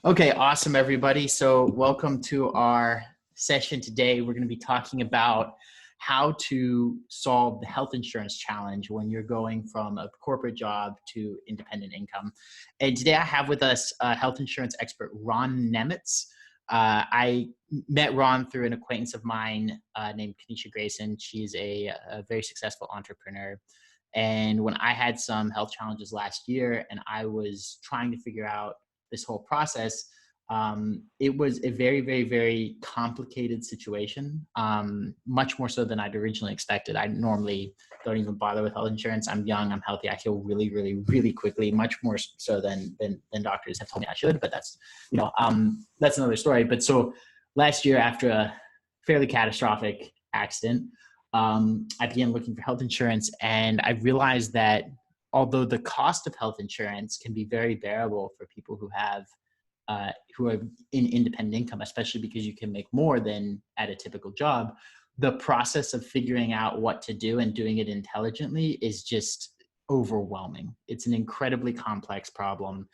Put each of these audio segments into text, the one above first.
Okay, awesome, everybody. So welcome to our session today. We're going to be talking about how to solve the health insurance challenge when you're going from a corporate job to independent income. And today I have with us health insurance expert Ron Nemetz. I met Ron through an acquaintance of mine named Kanisha Grayson. She's a very successful entrepreneur. And when I had some health challenges last year and I was trying to figure out this whole process, it was a very, very, very complicated situation, much more so than I'd originally expected. I normally don't even bother with health insurance. I'm young, I'm healthy, I heal really, really, really quickly, much more so than doctors have told me I should. But that's another story. But so last year, after a fairly catastrophic accident, I began looking for health insurance, and I realized that although the cost of health insurance can be very bearable for people who are in independent income, especially because you can make more than at a typical job, the process of figuring out what to do and doing it intelligently is just overwhelming. It's an incredibly complex problem.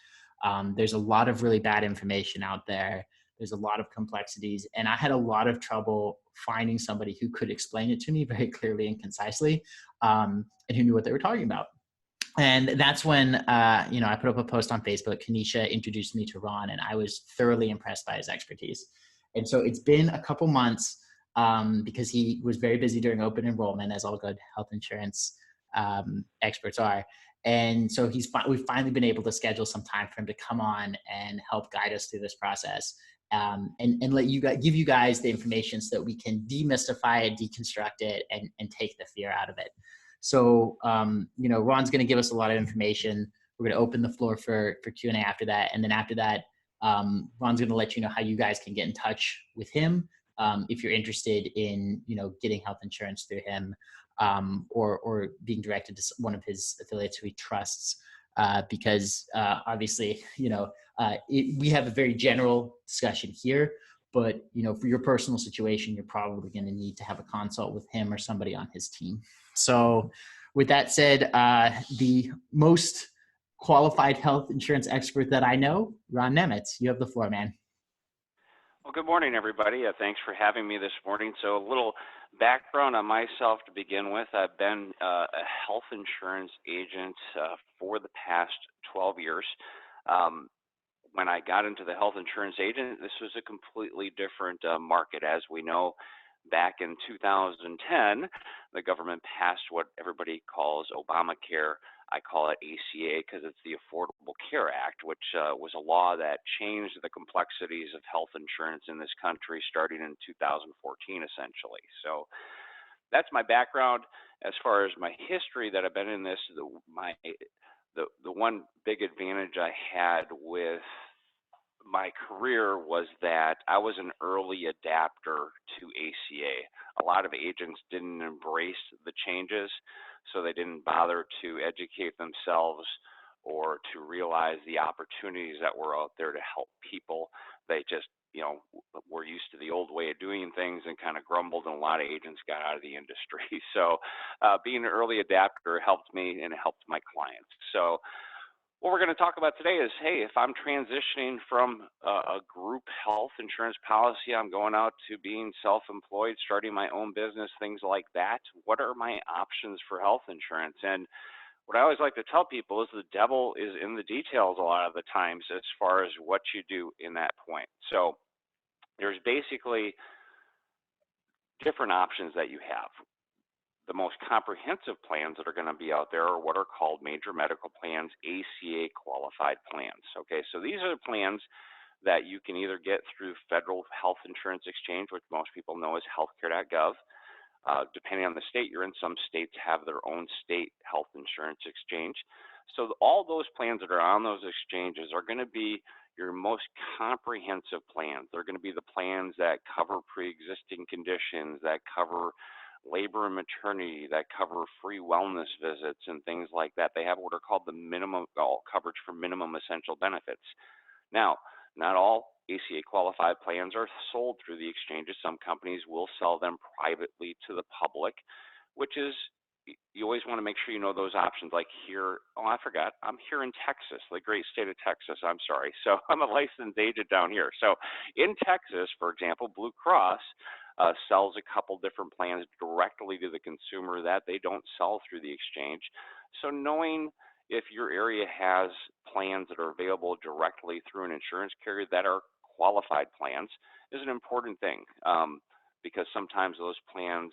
There's a lot of really bad information out there. There's a lot of complexities, and I had a lot of trouble finding somebody who could explain it to me very clearly and concisely, and who knew what they were talking about. And that's when, I put up a post on Facebook. Kanisha introduced me to Ron, and I was thoroughly impressed by his expertise. And so it's been a couple months because he was very busy during open enrollment, as all good health insurance experts are. And so we've finally been able to schedule some time for him to come on and help guide us through this process, and let you guys, give you guys the information so that we can demystify it, deconstruct it, and take the fear out of it. So, Ron's going to give us a lot of information. We're going to open the floor for Q&A after that. And then after that, Ron's going to let you know how you guys can get in touch with him if you're interested in, getting health insurance through him, or being directed to one of his affiliates who he trusts. Because obviously, we have a very general discussion here, but, for your personal situation, you're probably going to need to have a consult with him or somebody on his team. So with that said, the most qualified health insurance expert that I know, Ron Nemetz, you have the floor, man. Well, good morning, everybody. Thanks for having me this morning. So a little background on myself to begin with. I've been a health insurance agent for the past 12 years. When I got into the health insurance agent, this was a completely different market. As we know, back in 2010, the government passed what everybody calls Obamacare. I call it ACA because it's the Affordable Care Act, which was a law that changed the complexities of health insurance in this country starting in 2014, essentially. So that's my background. As far as my history that I've been in this, the one big advantage I had with my career was that I was an early adapter to ACA. A lot of agents didn't embrace the changes, so they didn't bother to educate themselves or to realize the opportunities that were out there to help people. They just, were used to the old way of doing things and kind of grumbled, and a lot of agents got out of the industry. So being an early adapter helped me and it helped my clients. So what we're going to talk about today is, hey, if I'm transitioning from a group health insurance policy, I'm going out to being self-employed, starting my own business, things like that, what are my options for health insurance? And what I always like to tell people is the devil is in the details a lot of the times as far as what you do in that point. So there's basically different options that you have. The most comprehensive plans that are going to be out there are what are called major medical plans, ACA qualified plans. Okay, so these are the plans that you can either get through Federal Health Insurance Exchange, which most people know as healthcare.gov. Depending on the state you're in, some states have their own state health insurance exchange. So all those plans that are on those exchanges are going to be your most comprehensive plans. They're going to be the plans that cover pre-existing conditions, that cover labor and maternity, that cover free wellness visits and things like that. They have what are called the minimum coverage for minimum essential benefits. Now, not all ACA qualified plans are sold through the exchanges. Some companies will sell them privately to the public, which is you always want to make sure you know those options. Like here, oh, I forgot, I'm here in Texas, the great state of Texas. I'm sorry. So I'm a licensed agent down here. So in Texas, for example, Blue Cross sells a couple different plans directly to the consumer that they don't sell through the exchange. So knowing if your area has plans that are available directly through an insurance carrier that are qualified plans is an important thing, because sometimes those plans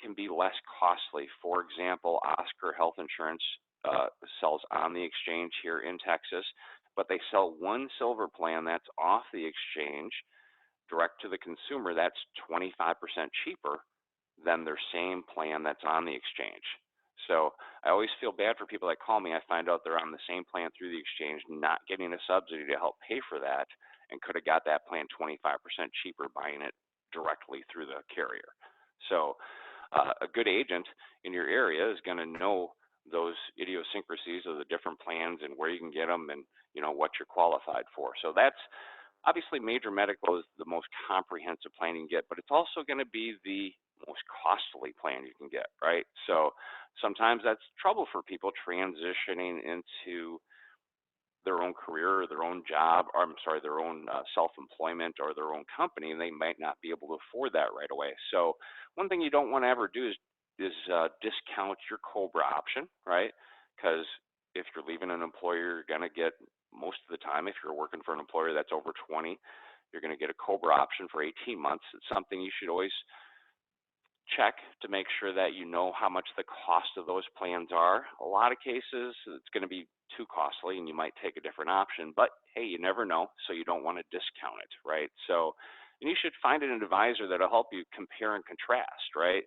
can be less costly. For example, Oscar Health Insurance sells on the exchange here in Texas, but they sell one silver plan that's off the exchange direct to the consumer that's 25% cheaper than their same plan that's on the exchange. So I always feel bad for people that call me. I find out they're on the same plan through the exchange, not getting a subsidy to help pay for that, and could have got that plan 25% cheaper buying it directly through the carrier. So a good agent in your area is going to know those idiosyncrasies of the different plans and where you can get them, and what you're qualified for. So that's obviously major medical is the most comprehensive plan you can get, but it's also going to be the most costly plan you can get, right? So sometimes that's trouble for people transitioning into their own career or their own job, or I'm sorry, their own self-employment or their own company, and they might not be able to afford that right away. So one thing you don't want to ever do is discount your COBRA option, right? Because if you're leaving an employer, you're going to get, most of the time, if you're working for an employer that's over 20, you're going to get a COBRA option for 18 months. It's something you should always check to make sure that you know how much the cost of those plans are. A lot of cases, it's going to be too costly and you might take a different option, but hey, you never know, so you don't want to discount it, right? So, and you should find an advisor that'll help you compare and contrast, right?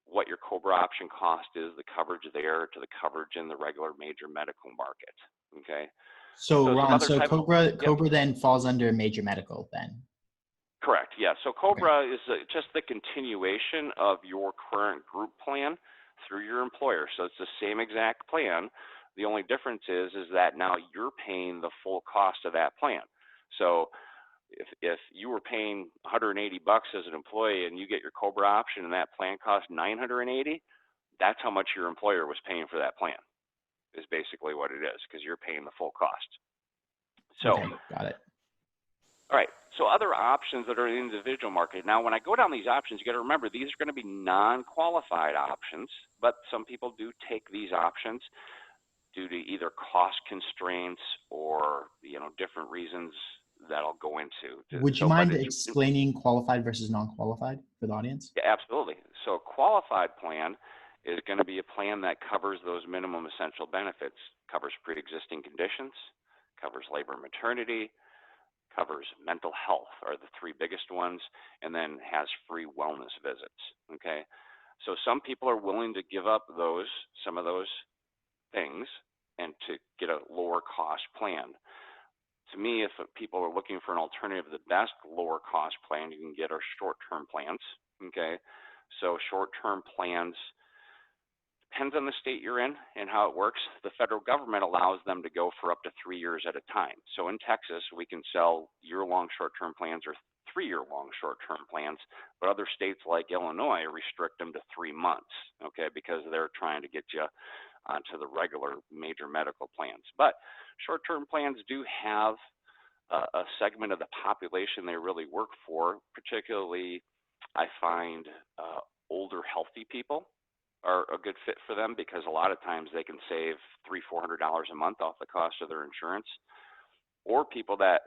What your COBRA option cost is, the coverage there to the coverage in the regular major medical market, okay? So So some Ron, other so type of, Cobra yep. Cobra then falls under major medical then. Correct, yeah. So Okay. COBRA is just the continuation of your current group plan through your employer. So it's the same exact plan. The only difference is that now you're paying the full cost of that plan. So if you were paying 180 bucks as an employee and you get your COBRA option and that plan costs 980, that's how much your employer was paying for that plan, is basically what it is, because you're paying the full cost. So, okay, got it. All right, so other options that are in the individual market. Now, when I go down these options, you got to remember these are going to be non-qualified options, but some people do take these options due to either cost constraints or different reasons that I'll go into. Would you So, but mind it's explaining qualified versus non-qualified for the audience? yeah, absolutely. So, a qualified plan is going to be a plan that covers those minimum essential benefits, covers pre-existing conditions, covers labor and maternity, covers mental health are the three biggest ones, and then has free wellness visits, okay? So some people are willing to give up some of those things and to get a lower cost plan. To me, if people are looking for an alternative, the best lower cost plan you can get are short-term plans, okay? So short-term plans, depends on the state you're in and how it works. The federal government allows them to go for up to 3 years at a time. So in Texas, we can sell year-long short-term plans or 3-year-long short-term plans, but other states like Illinois restrict them to 3 months, okay, because they're trying to get you onto the regular major medical plans. But short-term plans do have a segment of the population they really work for, particularly I find older, healthy people are a good fit for them, because a lot of times they can save $300-400 a month off the cost of their insurance, or people that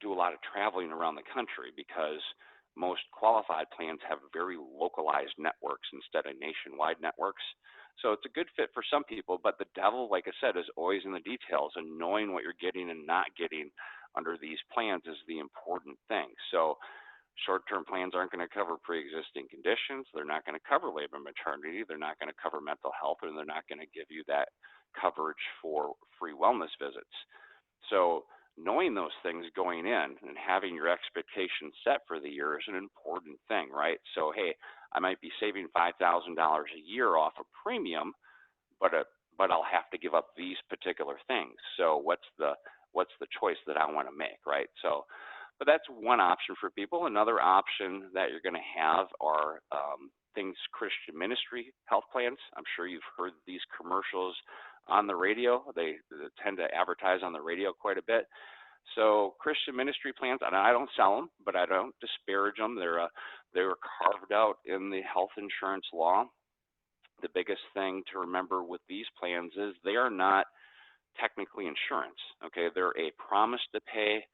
do a lot of traveling around the country, because most qualified plans have very localized networks instead of nationwide networks. So it's a good fit for some people, but the devil, like I said, is always in the details, and knowing what you're getting and not getting under these plans is the important thing. So short-term plans aren't going to cover pre-existing conditions. They're not going to cover labor and maternity. They're not going to cover mental health, and they're not going to give you that coverage for free wellness visits. So knowing those things going in and having your expectations set for the year is an important thing, right? So, hey, I might be saving $5,000 a year off a premium, but I'll have to give up these particular things. So what's the choice that I want to make, right? So, but that's one option for people. Another option that you're going to have are things Christian ministry health plans. I'm sure you've heard these commercials on the radio. They tend to advertise on the radio quite a bit. So Christian ministry plans, and I don't sell them, but I don't disparage them. They were carved out in the health insurance law. The biggest thing to remember with these plans is they are not technically insurance. Okay, they're a promise to pay.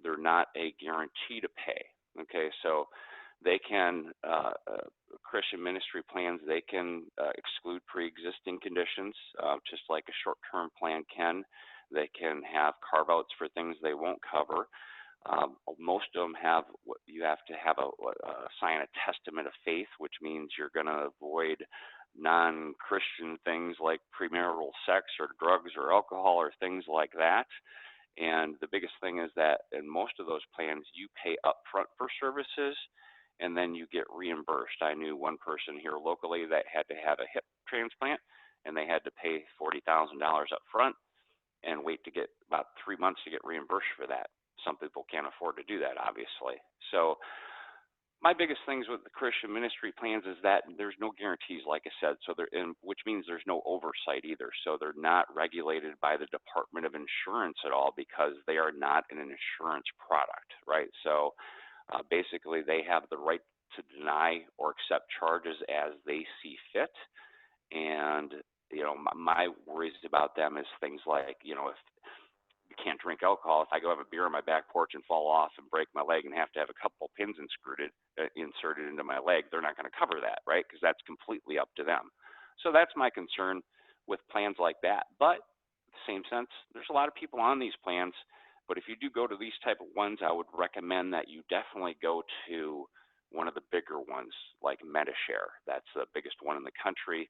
They're not a guarantee to pay. Okay, so they can Christian ministry plans. They can exclude pre-existing conditions, just like a short-term plan can. They can have carve-outs for things they won't cover. Most of them have you have to have sign a testament of faith, which means you're going to avoid non-Christian things like premarital sex or drugs or alcohol or things like that. And the biggest thing is that in most of those plans, you pay upfront for services and then you get reimbursed. I knew one person here locally that had to have a hip transplant and they had to pay $40,000 up front and wait to get about 3 months to get reimbursed for that. Some people can't afford to do that, obviously. So my biggest things with the Christian ministry plans is that there's no guarantees, like I said, which means there's no oversight either. So they're not regulated by the Department of Insurance at all because they are not an insurance product, right? So basically they have the right to deny or accept charges as they see fit. And, my worries about them is things like, if you can't drink alcohol, if I go have a beer on my back porch and fall off and break my leg and have to have a couple pins inserted into my leg, they're not going to cover that, right? Because that's completely up to them. So that's my concern with plans like that. But in the same sense, there's a lot of people on these plans. But if you do go to these type of ones, I would recommend that you definitely go to one of the bigger ones like MediShare. That's the biggest one in the country.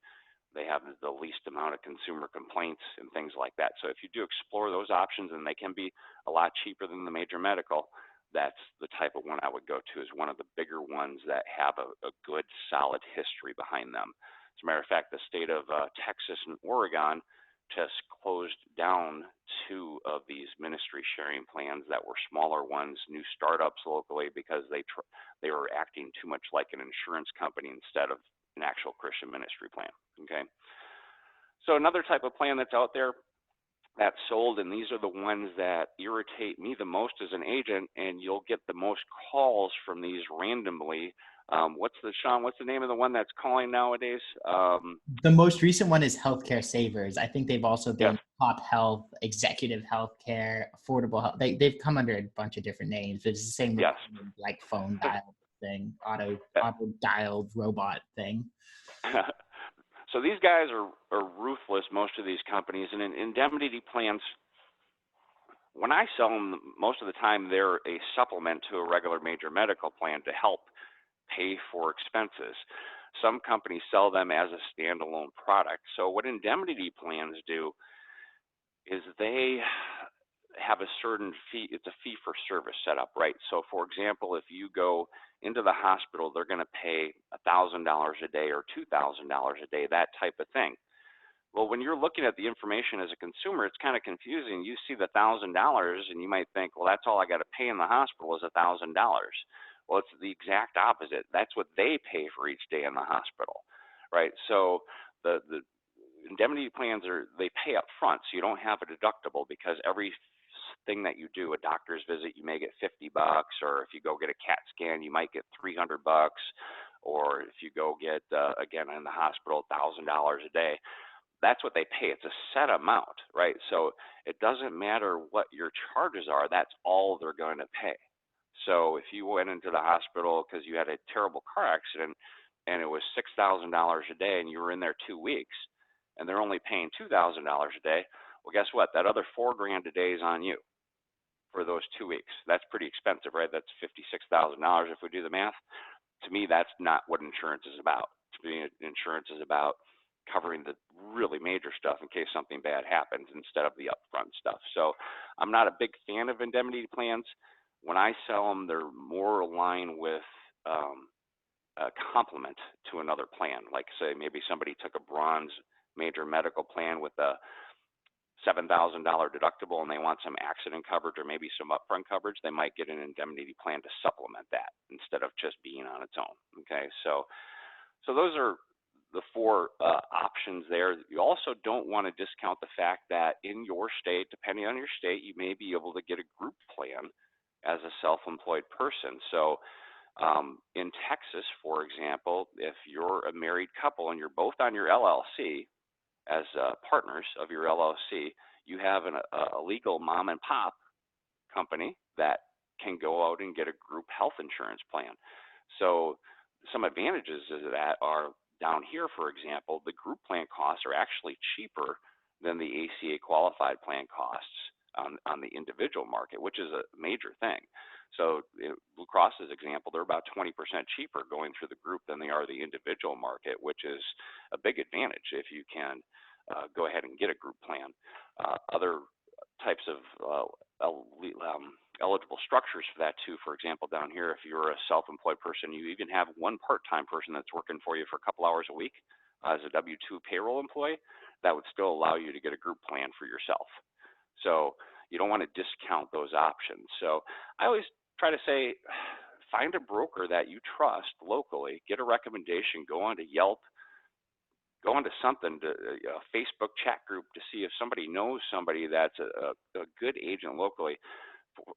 They have the least amount of consumer complaints and things like that. So if you do explore those options, and they can be a lot cheaper than the major medical, that's the type of one I would go to, is one of the bigger ones that have a good, solid history behind them. As a matter of fact, the state of Texas and Oregon just closed down 2 of these ministry sharing plans that were smaller ones, new startups locally, because they were acting too much like an insurance company instead of an actual Christian ministry plan. Okay. So another type of plan that's out there that's sold, and these are the ones that irritate me the most as an agent, and you'll get the most calls from these randomly. What's the name of the one that's calling nowadays? The most recent one is Healthcare Savers. I think they've also been Yes. Top Health, Executive Healthcare, Affordable Health. They've come under a bunch of different names, but it's the same Yes. like phone dial thing, auto Yeah. dialed robot thing. So these guys are ruthless, most of these companies, and in indemnity plans, when I sell them, most of the time they're a supplement to a regular major medical plan to help pay for expenses. Some companies sell them as a standalone product. So what indemnity plans do is they have a certain fee. It's a fee for service setup, right? So for example, if you go into the hospital, they're going to pay $1,000 a day or $2,000 a day, that type of thing. Well, when you're looking at the information as a consumer, it's kind of confusing. You see the $1,000 and you might think, well, that's all I got to pay in the hospital is $1,000. Well, it's the exact opposite. That's what they pay for each day in the hospital, right? So the indemnity plans they pay up front, so you don't have a deductible, because every thing that you do, a doctor's visit, you may get $50, or if you go get a CAT scan, you might get $300, or if you go get again in the hospital, $1,000 a day. That's what they pay. It's a set amount, right? So it doesn't matter what your charges are. That's all they're going to pay. So if you went into the hospital because you had a terrible car accident and it was $6,000 a day and you were in there 2 weeks and they're only paying $2,000 a day, well, guess what? That other $4,000 a day is on you for those 2 weeks. That's pretty expensive, right? That's $56,000 if we do the math. To me, that's not what insurance is about. To me, insurance is about covering the really major stuff in case something bad happens instead of the upfront stuff. So I'm not a big fan of indemnity plans. When I sell them, they're more aligned with a complement to another plan. Like say maybe somebody took a bronze major medical plan with a $7,000 deductible and they want some accident coverage or maybe some upfront coverage, they might get an indemnity plan to supplement that instead of just being on its own. Okay, so So those are the four options there. You also don't want to discount the fact that in your state, depending on your state, you may be able to get a group plan as a self-employed person. So in Texas, for example, if you're a married couple and you're both on your LLC as partners of your LLC, you have a legal mom and pop company that can go out and get a group health insurance plan. So some advantages of that are down here, for example, the group plan costs are actually cheaper than the ACA qualified plan costs on the individual market, which is a major thing. So Blue Cross's example, they're about 20% cheaper going through the group than they are the individual market, which is a big advantage if you can go ahead and get a group plan. Other types of eligible structures for that too. For example, down here, if you're a self-employed person, you even have one part-time person that's working for you for a couple hours a week as a W-2 payroll employee, that would still allow you to get a group plan for yourself. So you don't want to discount those options. So I always try to say, find a broker that you trust locally, get a recommendation, go on to Yelp, go onto something, to a Facebook chat group to see if somebody knows somebody that's a good agent locally.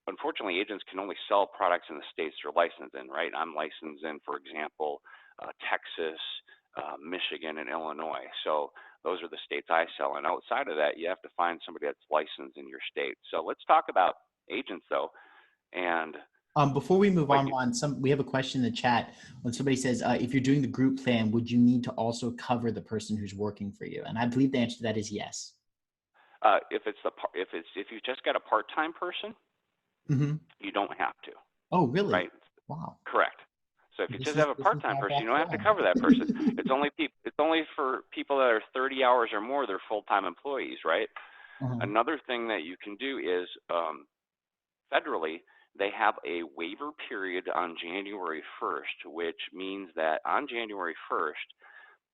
Unfortunately, agents can only sell products in the states they're licensed in, right? I'm licensed in, for example, Texas, Michigan, and Illinois. So those are the states I sell in. Outside of that, you have to find somebody that's licensed in your state. So let's talk about agents, though. And before we move like on, Ron, we have a question in the chat. When somebody says, if you're doing the group plan, would you need to also cover the person who's working for you? And I believe the answer to that is yes. if you just got a part-time person, you don't have to. Oh, really? Right? Wow. Correct. So if you just have a part-time person, you don't have to wrong. cover that person. It's only for people that are 30 hours or more. They're full-time employees, right? Another thing that you can do is federally, they have a waiver period on January 1st, which means that on January 1st,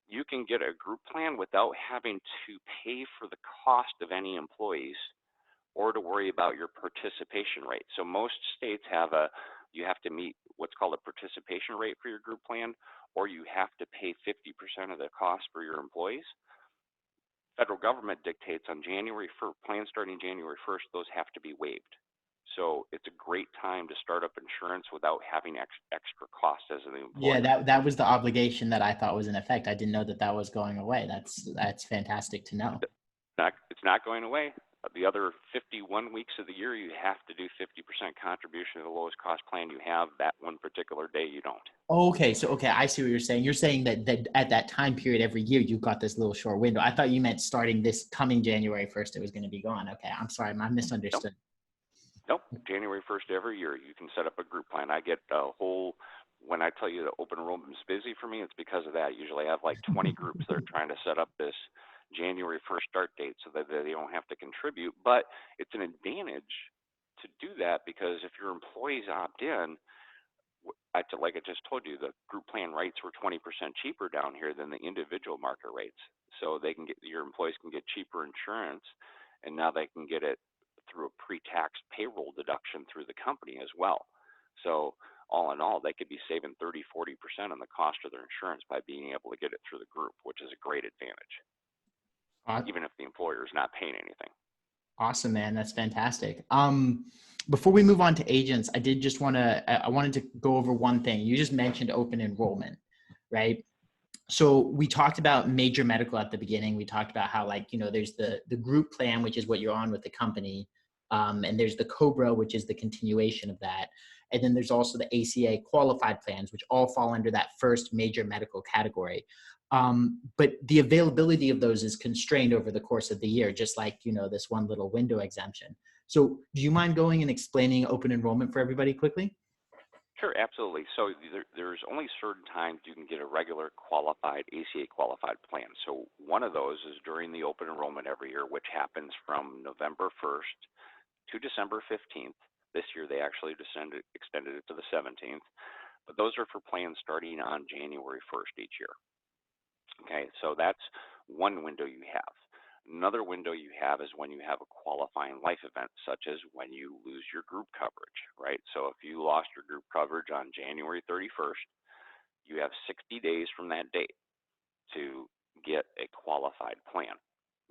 you can get a group plan without having to pay for the cost of any employees or to worry about your participation rate. So most states you have to meet what's called a participation rate for your group plan, or you have to pay 50% of the cost for your employees. Federal government dictates on plans starting January 1st, those have to be waived. So it's a great time to start up insurance without having extra costs as an employer. Yeah, that was the obligation that I thought was in effect. I didn't know that was going away. That's fantastic to know. It's not going away. The other 51 weeks of the year, you have to do 50% contribution to the lowest cost plan you have. That one particular day, you don't. Okay, I see what you're saying. You're saying that at that time period every year you've got this little short window. I thought you meant starting this coming January 1st it was going to be gone. Okay, I'm sorry, I misunderstood. Nope. January 1st every year you can set up a group plan. I get when I tell you the open enrollment is busy for me, it's because of that. Usually I have like 20 groups that are trying to set up this January 1st start date so that they don't have to contribute. But it's an advantage to do that because if your employees opt in, like I just told you, the group plan rates were 20% cheaper down here than the individual market rates. So your employees can get cheaper insurance, and now they can get it through a pre-tax payroll deduction through the company as well. So all in all, they could be saving 30–40% on the cost of their insurance by being able to get it through the group, which is a great advantage, even if the employer is not paying anything. Awesome, man. That's fantastic. Before we move on to agents, I wanted to go over one thing. You just mentioned open enrollment, right? So we talked about major medical at the beginning. We talked about how there's the group plan, which is what you're on with the company. And there's the COBRA, which is the continuation of that. And then there's also the ACA qualified plans, which all fall under that first major medical category. But the availability of those is constrained over the course of the year, just like, this one little window exemption. So do you mind going and explaining open enrollment for everybody quickly? Sure, absolutely. So there's only certain times you can get a regular qualified, ACA qualified plan. So one of those is during the open enrollment every year, which happens from November 1st to December 15th. This year they actually extended it to the 17th. But those are for plans starting on January 1st each year. Okay, so that's one window you have. Another window you have is when you have a qualifying life event, such as when you lose your group coverage, right? So if you lost your group coverage on January 31st, You have 60 days from that date to get a qualified plan.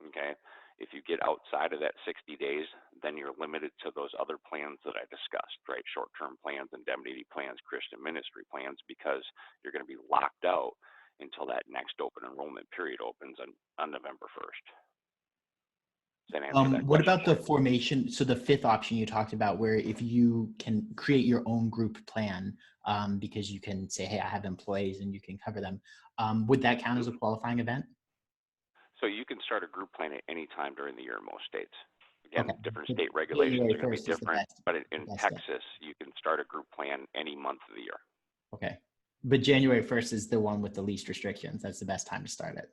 Okay. If you get outside of that 60 days, then you're limited to those other plans that I discussed, right? Short-term plans, indemnity plans, Christian ministry plans, because you're going to be locked out until that next open enrollment period opens on November 1st. Does that answer that What question about for the you? formation? So the fifth option you talked about, where if you can create your own group plan, because you can say, hey, I have employees and you can cover them. Would that count as a Absolutely. qualifying event? So you can start a group plan at any time during the year in most states. Okay. Again, different But state regulations January are going to be 1st is the different, best, but the in best day. Texas, you can start a group plan any month of the year. Okay. But January 1st is the one with the least restrictions. That's the best time to start it.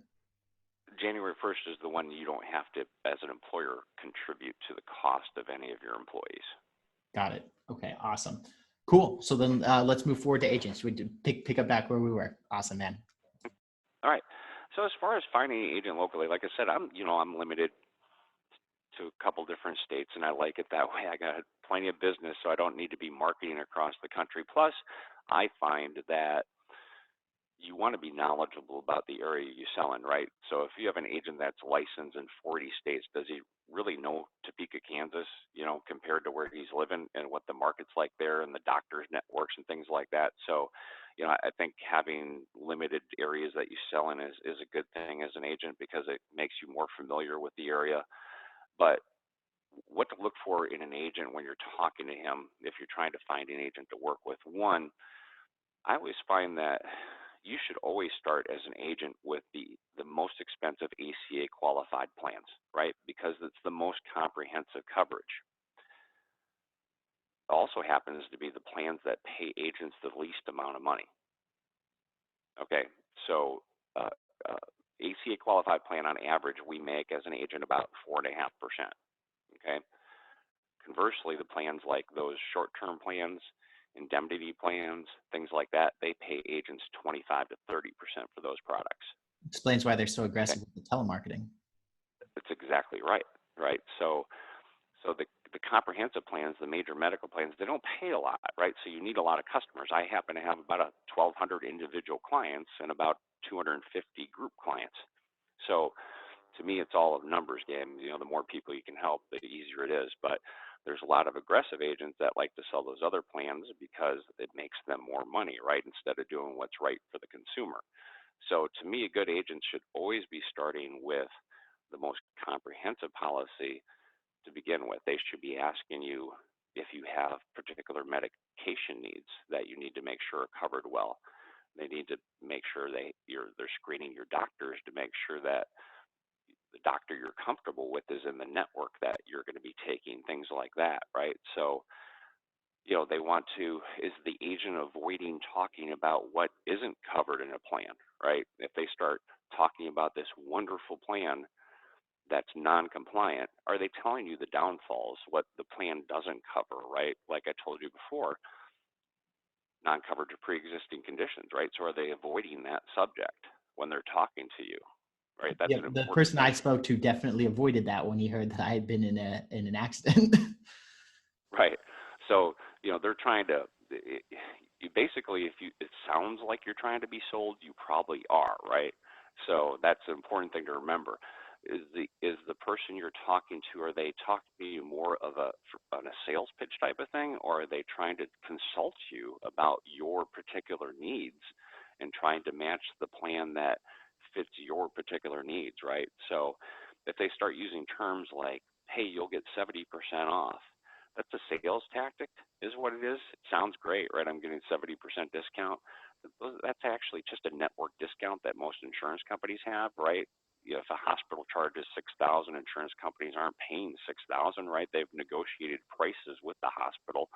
January 1st is the one you don't have to, as an employer, contribute to the cost of any of your employees. Got it. Okay. Awesome. Cool. So then let's move forward to agents. We did pick up back where we were. Awesome, man. All right. So as far as finding an agent locally, like I said, I'm limited to a couple different states, and I like it that way. I got plenty of business, so I don't need to be marketing across the country. Plus, I find that you want to be knowledgeable about the area you sell in, right? So if you have an agent that's licensed in 40 states, does he really know Topeka, Kansas, compared to where he's living and what the market's like there and the doctors' networks and things like that? So, I think having limited areas that you sell in is a good thing as an agent because it makes you more familiar with the area. But what to look for in an agent when you're talking to him if you're trying to find an agent to work with? One, I always find that you should always start as an agent with the most expensive ACA qualified plans, right? Because it's the most comprehensive coverage. It also happens to be the plans that pay agents the least amount of money. Okay, so uh, ACA qualified plan on average, we make as an agent about 4.5%. Okay, conversely, the plans like those short-term plans, indemnity plans, things like that, they pay agents 25 to 30% for those products. Explains why they're so Okay, aggressive with the telemarketing. that's exactly right, right? So the comprehensive plans, the major medical plans, they don't pay a lot, right? So you need a lot of customers. I happen to have about 1,200 individual clients and about 250 group clients. So to me, it's all a numbers game. The more people you can help, the easier it is. But there's a lot of aggressive agents that like to sell those other plans because it makes them more money, right? Instead of doing what's right for the consumer. So to me, a good agent should always be starting with the most comprehensive policy to begin with. They should be asking you if you have particular medication needs that you need to make sure are covered well. They need to make sure they're screening your doctors to make sure that the doctor you're comfortable with is in the network that you're going to be taking, things like that, right? So, they want to, is the agent avoiding talking about what isn't covered in a plan, right? If they start talking about this wonderful plan that's non-compliant, are they telling you the downfalls, what the plan doesn't cover, right? Like I told you before, non-coverage of pre-existing conditions, right? So are they avoiding that subject when they're talking to you, right? That's Yep, an the important person I thing. spoke to definitely avoided that when he heard that I had been in an accident. Right. So, they're trying to, you basically, it sounds like you're trying to be sold, you probably are, right? So that's an important thing to remember. Is the person you're talking to, are they talking to you more of on a sales pitch type of thing, or are they trying to consult you about your particular needs and trying to match the plan that fits your particular needs, right? So if they start using terms like, hey, you'll get 70% off, that's a sales tactic is what it is. It sounds great, right? I'm getting 70% discount. That's actually just a network discount that most insurance companies have, right? If a hospital charges 6,000, insurance companies aren't paying 6,000, right? They've negotiated prices with the hospital,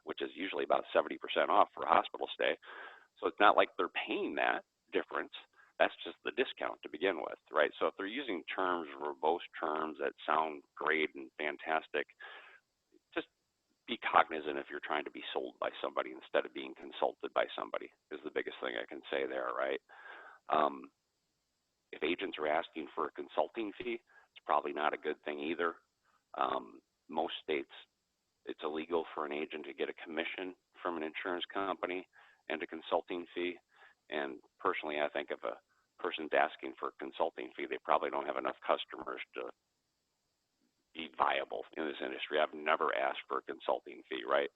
which is usually about 70% off for a hospital stay. So it's not like they're paying that difference. That's just the discount to begin with, right? So if they're using terms, verbose terms that sound great and fantastic, just be cognizant if you're trying to be sold by somebody instead of being consulted by somebody is the biggest thing I can say there, right? Um, if agents are asking for a consulting fee, it's probably not a good thing either. Most states, it's illegal for an agent to get a commission from an insurance company and a consulting fee. And personally, I think if a person's asking for a consulting fee, they probably don't have enough customers to be viable in this industry. I've never asked for a consulting fee, right?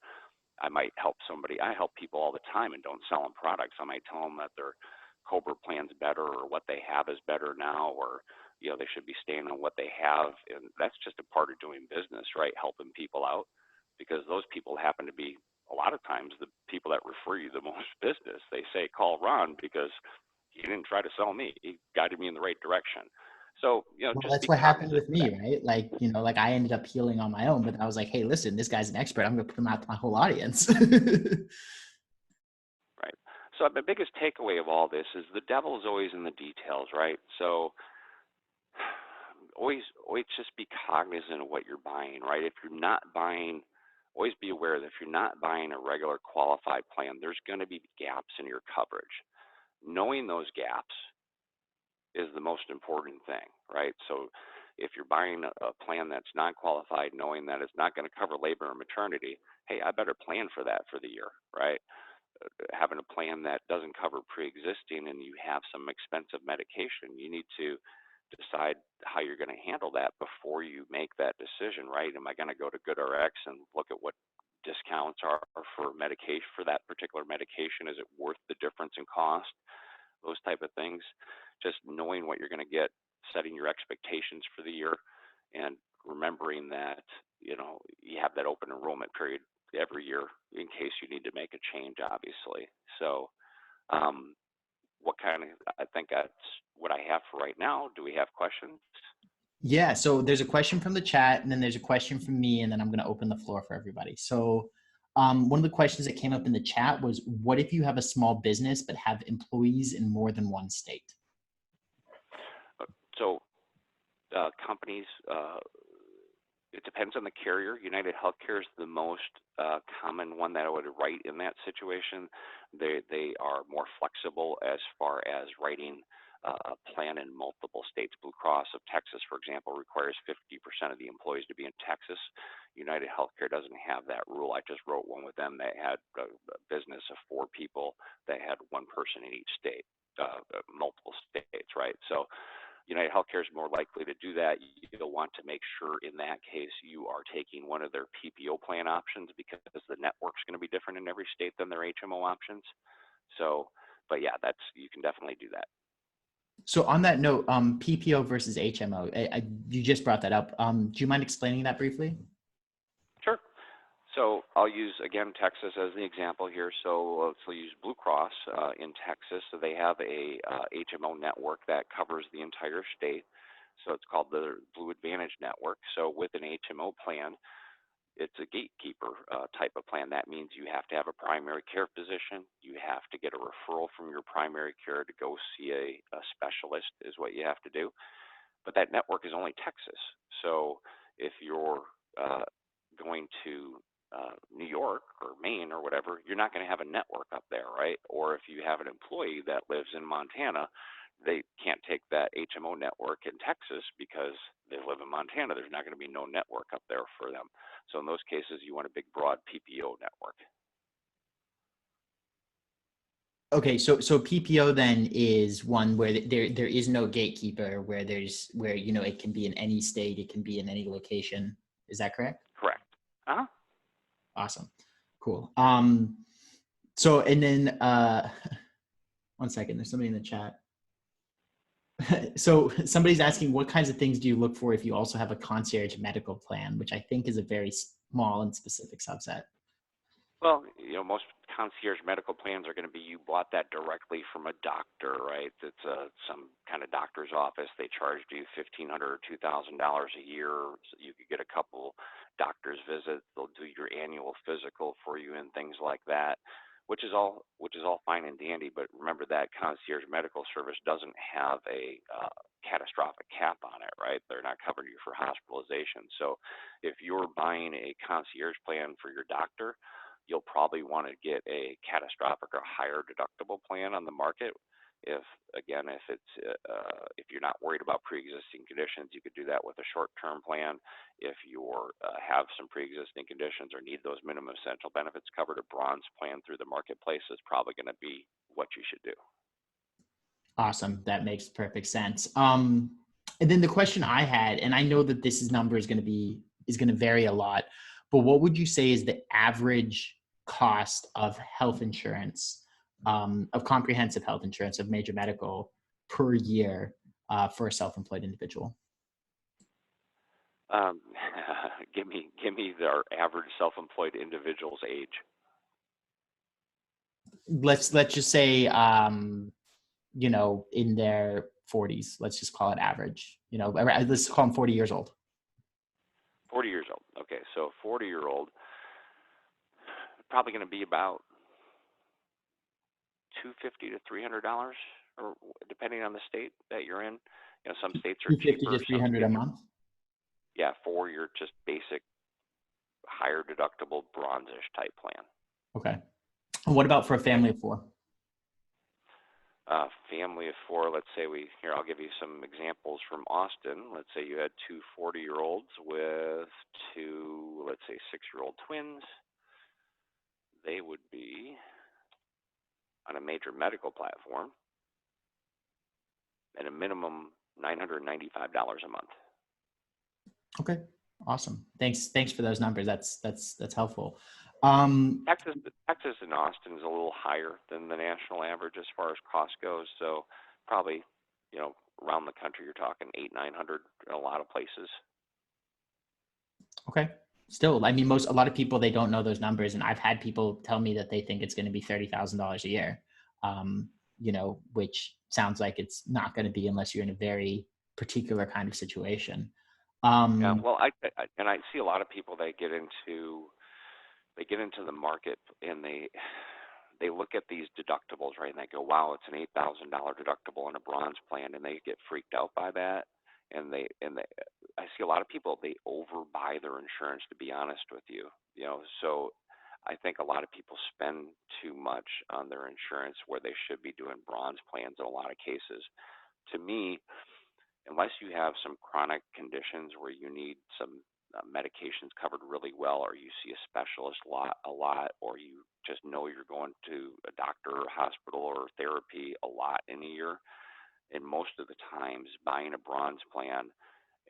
I might help somebody. I help people all the time and don't sell them products. I might tell them that their Cobra plan's better or what they have is better now, or they should be staying on what they have. And that's just a part of doing business, right? Helping people out, because those people happen to be a lot of times the people that refer you the most business. They say, call Ron because he didn't try to sell me. He guided me in the right direction. So, Well, just that's be what happened cognizant with of that. me, right? Like, like I ended up healing on my own, but I was like, hey, listen, this guy's an expert. I'm going to put him out to my whole audience. Right. So the biggest takeaway of all this is the devil is always in the details, right? So always just be cognizant of what you're buying, right? If you're not buying, always be aware that if you're not buying a regular qualified plan, there's going to be gaps in your coverage. Knowing those gaps is the most important thing, right? So if you're buying a plan that's not qualified, knowing that it's not going to cover labor or maternity, hey, I better plan for that for the year, right? Having a plan that doesn't cover pre-existing and you have some expensive medication, you need to decide how you're going to handle that before you make that decision, right? Am I going to go to GoodRx and look at what discounts are for medication for that particular medication? Is it worth the difference in cost? Those type of things. Just knowing what you're going to get, setting your expectations for the year, and remembering that you have that open enrollment period every year in case you need to make a change, obviously. So I think that's what I have for right now. Do we have questions? Yeah, so there's a question from the chat, and then there's a question from me, and then I'm going to open the floor for everybody. So one of the questions that came up in the chat was, what if you have a small business but have employees in more than one state? So companies, it depends on the carrier. United Healthcare is the most common one that I would write in that situation. They are more flexible as far as writing a plan in multiple states. Blue Cross of Texas, for example, requires 50% of the employees to be in Texas. United Healthcare doesn't have that rule. I just wrote one with them that had a business of 4 people that had one person in each state, multiple states, right? So United Healthcare is more likely to do that. You'll want to make sure in that case you are taking one of their PPO plan options, because the network's going to be different in every state than their HMO options. So, but yeah, you can definitely do that. So on that note, PPO versus HMO, you just brought that up. Do you mind explaining that briefly? Sure. So I'll use, again, Texas as the example here. So let's use Blue Cross in Texas. So they have a HMO network that covers the entire state. So it's called the Blue Advantage Network. So with an HMO plan, it's a gatekeeper type of plan. That means you have to have a primary care physician. You have to get a referral from your primary care to go see a specialist is what you have to do. But that network is only Texas. So if you're going to New York or Maine or whatever, you're not going to have a network up there, right? Or if you have an employee that lives in Montana, they can't take that HMO network in Texas because they live in Montana. There's not going to be no network up there for them. So in those cases, you want a big, broad PPO network. Okay, so PPO then is one where there is no gatekeeper, where it can be in any state, it can be in any location. Is that correct? Correct. Uh-huh. Awesome. Cool. So, and then one second, there's somebody in the chat. So somebody's asking, what kinds of things do you look for if you also have a concierge medical plan, which I think is a very small and specific subset? Well, most concierge medical plans are going to be you bought that directly from a doctor, right? It's some kind of doctor's office. They charged you $1,500 or $2,000 a year. So you could get a couple doctor's visits. They'll do your annual physical for you and things like that, which is all fine and dandy. But remember that concierge medical service doesn't have a catastrophic cap on it, right? They're not covering you for hospitalization. So if you're buying a concierge plan for your doctor, you'll probably want to get a catastrophic or higher deductible plan on the market. If you're not worried about pre-existing conditions, you could do that with a short-term plan. If you have some pre-existing conditions or need those minimum essential benefits covered, a bronze plan through the marketplace is probably going to be what you should do. Awesome. That makes perfect sense. And then the question I had, and I know that number is going to vary a lot, but what would you say is the average cost of health insurance, of comprehensive health insurance, of major medical per year for a self-employed individual? Um, give me our average self-employed individual's age. Let's just say in their 40s. Let's just call it average. Let's call them 40 years old. 40 years old. Okay, so 40-year-old, probably going to be about $250 to $300, or depending on the state that you're in. Some states are 250 cheaper. to Some 300 a states, month. for your just basic higher deductible bronze-ish type plan. Okay. And what about for a family of four? Family of four, let's say I'll give you some examples from Austin. Let's say you had two 40-year-olds with two, let's say 6-year-old twins. They would be on a major medical platform at a minimum $995 a month. Okay. Awesome. Thanks for those numbers. That's helpful. Texas in Austin is a little higher than the national average as far as cost goes. So probably, around the country, you're talking $800-900 in a lot of places. Okay. Still, I mean, a lot of people, they don't know those numbers, and I've had people tell me that they think it's going to be $30,000 a year. Which sounds like it's not going to be unless you're in a very particular kind of situation. Yeah, well, I see a lot of people that get into the market, and they look at these deductibles, right? And they go, wow, it's an $8,000 deductible on a bronze plan, and they get freaked out by that. And I see a lot of people, they overbuy their insurance, to be honest with you. So I think a lot of people spend too much on their insurance where they should be doing bronze plans in a lot of cases. To me, unless you have some chronic conditions where you need some medications covered really well, or you see a specialist a lot, or you just know you're going to a doctor or hospital or therapy a lot in a year, and most of the times buying a bronze plan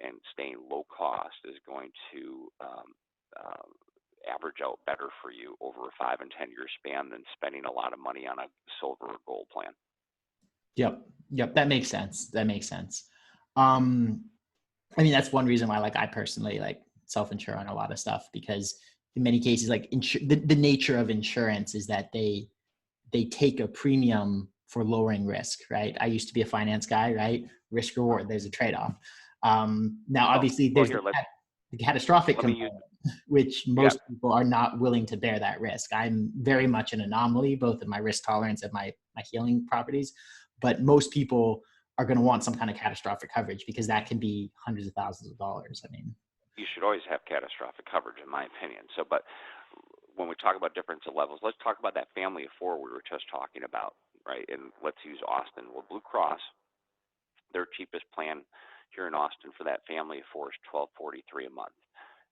and staying low cost is going to average out better for you over a 5 and 10 year span than spending a lot of money on a silver or gold plan. Yep. That makes sense. I mean, that's one reason why, I personally self-insure on a lot of stuff, because in many cases, the nature of insurance is that they take a premium for lowering risk, right? I used to be a finance guy, right? Risk reward, there's a trade-off. Now, obviously, there's the catastrophic component, which most people are not willing to bear that risk. I'm very much an anomaly, both in my risk tolerance and my healing properties. But most people are going to want some kind of catastrophic coverage, because that can be hundreds of thousands of dollars. I mean, you should always have catastrophic coverage, in my opinion. So, but when we talk about difference of levels, let's talk about that family of four we were just talking about, right? And let's use Austin. Well, Blue Cross, their cheapest plan here in Austin for that family of four is $1,243 a month.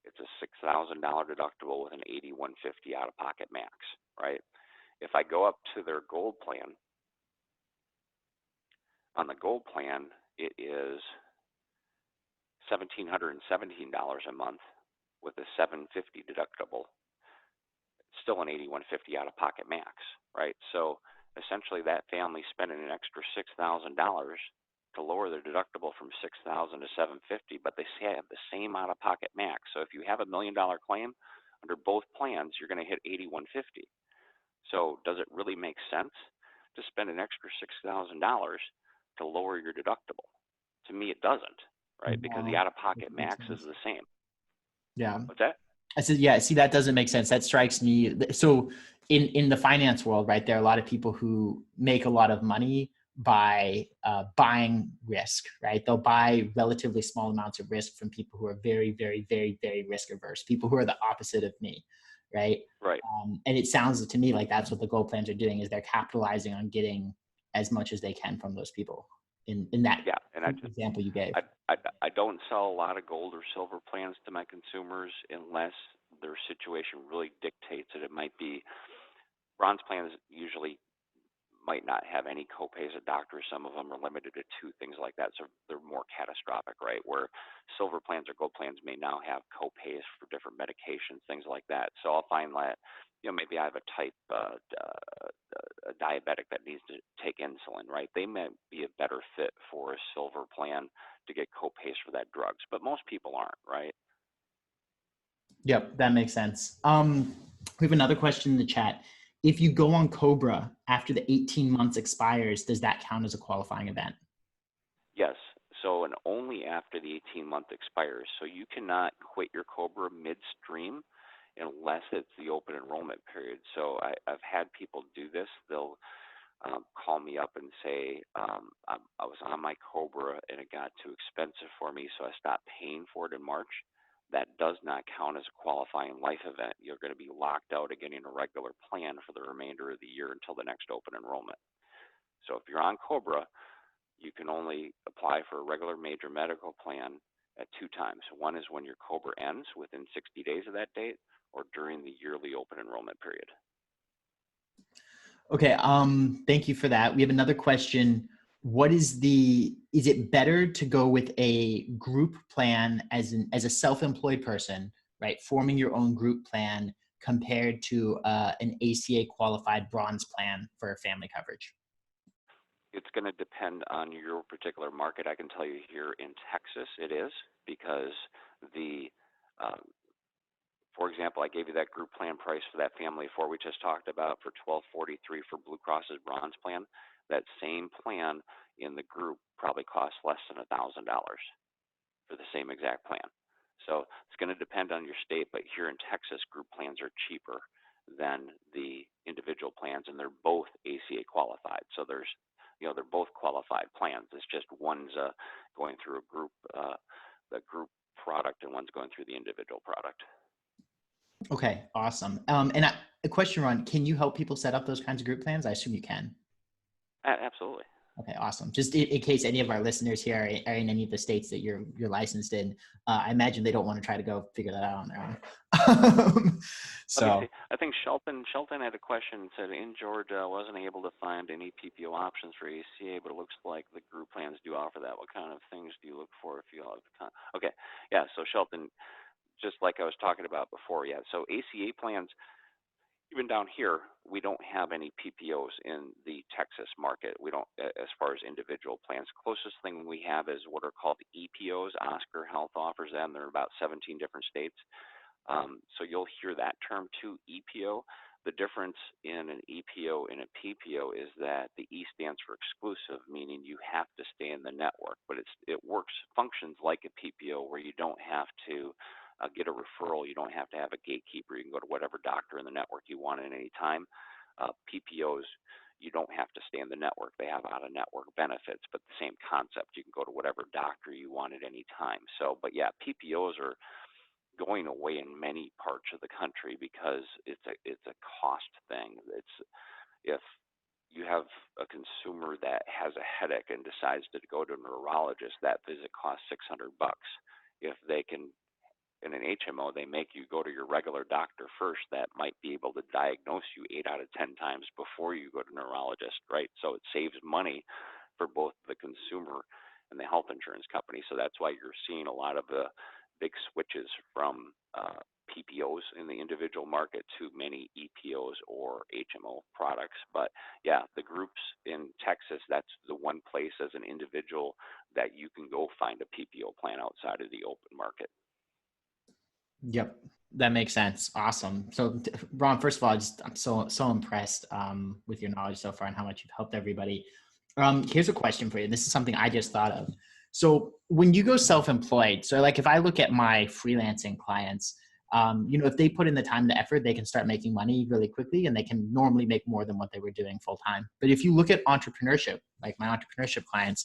It's a $6,000 deductible with an $8,150 out-of-pocket max, right? If I go up to their gold plan, on the gold plan, it is $1,717 a month with a $750 deductible. Still an $8,150 out-of-pocket max, right? So essentially, that family spending an extra $6,000 to lower their deductible from $6,000 to $750, but they have the same out-of-pocket max. So if you have $1 million claim under both plans, you're going to hit $8,150. So does it really make sense to spend an extra $6,000 to lower your deductible? To me, it doesn't, right? Because the out-of-pocket max is the same. Yeah. What's that? I said, yeah, see, that doesn't make sense. That strikes me. So in the finance world, right, there are a lot of people who make a lot of money by buying risk, right? They'll buy relatively small amounts of risk from people who are very, very, very, very risk averse, people who are the opposite of me, right? Right. And it sounds to me like that's what the gold plans are doing, is they're capitalizing on getting as much as they can from those people in that example you gave. I don't sell a lot of gold or silver plans to my consumers unless their situation really dictates it. It might be bronze plans. Usually might not have any copays at doctors. Some of them are limited to two, things like that. So they're more catastrophic, right? Where silver plans or gold plans may now have copays for different medications, things like that. So I'll find that, maybe I have a type a diabetic that needs to take insulin, right? They may be a better fit for a silver plan to get copays for that drugs, but most people aren't, right? Yep, that makes sense. We have another question in the chat. If you go on Cobra after the 18 months expires, does that count as a qualifying event? Yes. So, and only after the 18-month expires. So you cannot quit your Cobra midstream unless it's the open enrollment period. So I've had people do this. They'll call me up and say, I was on my Cobra and it got too expensive for me, so I stopped paying for it in March. That does not count as a qualifying life event. You're going to be locked out of getting a regular plan for the remainder of the year until the next open enrollment. So if you're on Cobra, you can only apply for a regular major medical plan at two times. One is when your Cobra ends within 60 days of that date, or during the yearly open enrollment period. Okay, thank you for that. We have another question. Is it better to go with a group plan as a self-employed person, right? Forming your own group plan compared to an ACA qualified bronze plan for family coverage? It's going to depend on your particular market. I can tell you here in Texas it is, because for example, I gave you that group plan price for that family of four we just talked about for $1,243 for Blue Cross's bronze plan. That same plan in the group probably costs less than $1,000 for the same exact plan. So it's going to depend on your state, but here in Texas, group plans are cheaper than the individual plans, and they're both ACA qualified. So they're both qualified plans. It's just one's going through the group product, and one's going through the individual product. Okay, awesome. A question, Ron, can you help people set up those kinds of group plans? I assume you can. Absolutely. Okay, awesome. Just in case any of our listeners here are in any of the states that you're licensed in, I imagine they don't want to try to go figure that out on their own. So I think Shelton had a question and said in Georgia wasn't able to find any PPO options for ACA, but it looks like the group plans do offer that. What kind of things do you look for if you have the time? Okay, yeah. So Shelton, just like I was talking about before, yeah. So ACA plans, even down here, we don't have any PPOs in the Texas market. We don't, as far as individual plans. Closest thing we have is what are called EPOs. Oscar Health offers them. They're about 17 different states. So you'll hear that term too, EPO. The difference in an EPO and a PPO is that the E stands for exclusive, meaning you have to stay in the network, but it functions like a PPO where you don't have to get a referral. You don't have to have a gatekeeper. You can go to whatever doctor in the network you want at any time. PPOs, you don't have to stay in the network. They have out-of-network benefits, but the same concept. You can go to whatever doctor you want at any time. So, but yeah, PPOs are going away in many parts of the country because it's a cost thing. If you have a consumer that has a headache and decides to go to a neurologist, that visit costs $600. If they can, in an HMO, they make you go to your regular doctor first that might be able to diagnose you 8 out of 10 times before you go to a neurologist, right? So it saves money for both the consumer and the health insurance company. So that's why you're seeing a lot of the big switches from PPOs in the individual market to many EPOs or HMO products. But yeah, the groups in Texas, that's the one place as an individual that you can go find a PPO plan outside of the open market. Yep, that makes sense. Awesome. So Ron, first of all, I'm so impressed with your knowledge so far and how much you've helped everybody. Here's a question for you. This is something I just thought of. So when you go self-employed, so like if I look at my freelancing clients, if they put in the time and the effort, they can start making money really quickly and they can normally make more than what they were doing full time. But if you look at entrepreneurship, like my entrepreneurship clients,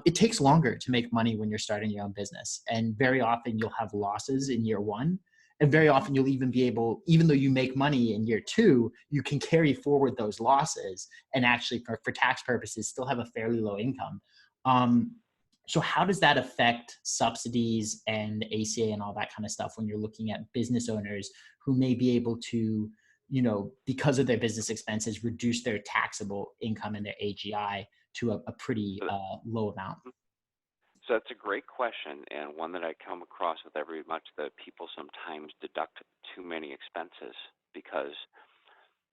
it takes longer to make money when you're starting your own business. And very often you'll have losses in year one. And very often you'll even be able, even though you make money in year two, you can carry forward those losses and actually for tax purposes still have a fairly low income. So how does that affect subsidies and ACA and all that kind of stuff when you're looking at business owners who may be able to, because of their business expenses, reduce their taxable income and their AGI to a pretty So low amount? so that's a great question, and one that I come across with every much that people sometimes deduct too many expenses, because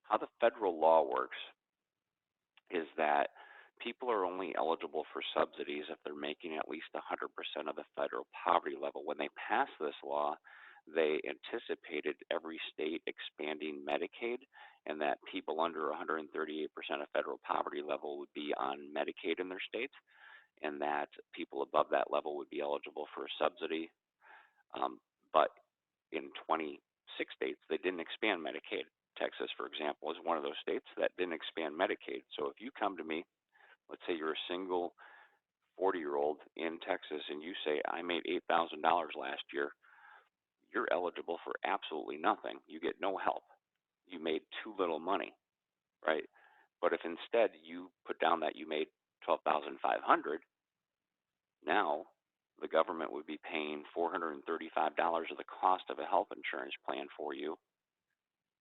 how the federal law works is that people are only eligible for subsidies if they're making at least 100% of the federal poverty level. When they passed this law, they anticipated every state expanding Medicaid, and that people under 138% of federal poverty level would be on Medicaid in their states, and that people above that level would be eligible for a subsidy. But in 26 states, they didn't expand Medicaid. Texas, for example, is one of those states that didn't expand Medicaid. So if you come to me, let's say you're a single 40-year-old in Texas, and you say, I made $8,000 last year, you're eligible for absolutely nothing. You get no help. You made too little money, right? But if instead you put down that you made 12,500, now the government would be paying $435 of the cost of a health insurance plan for you.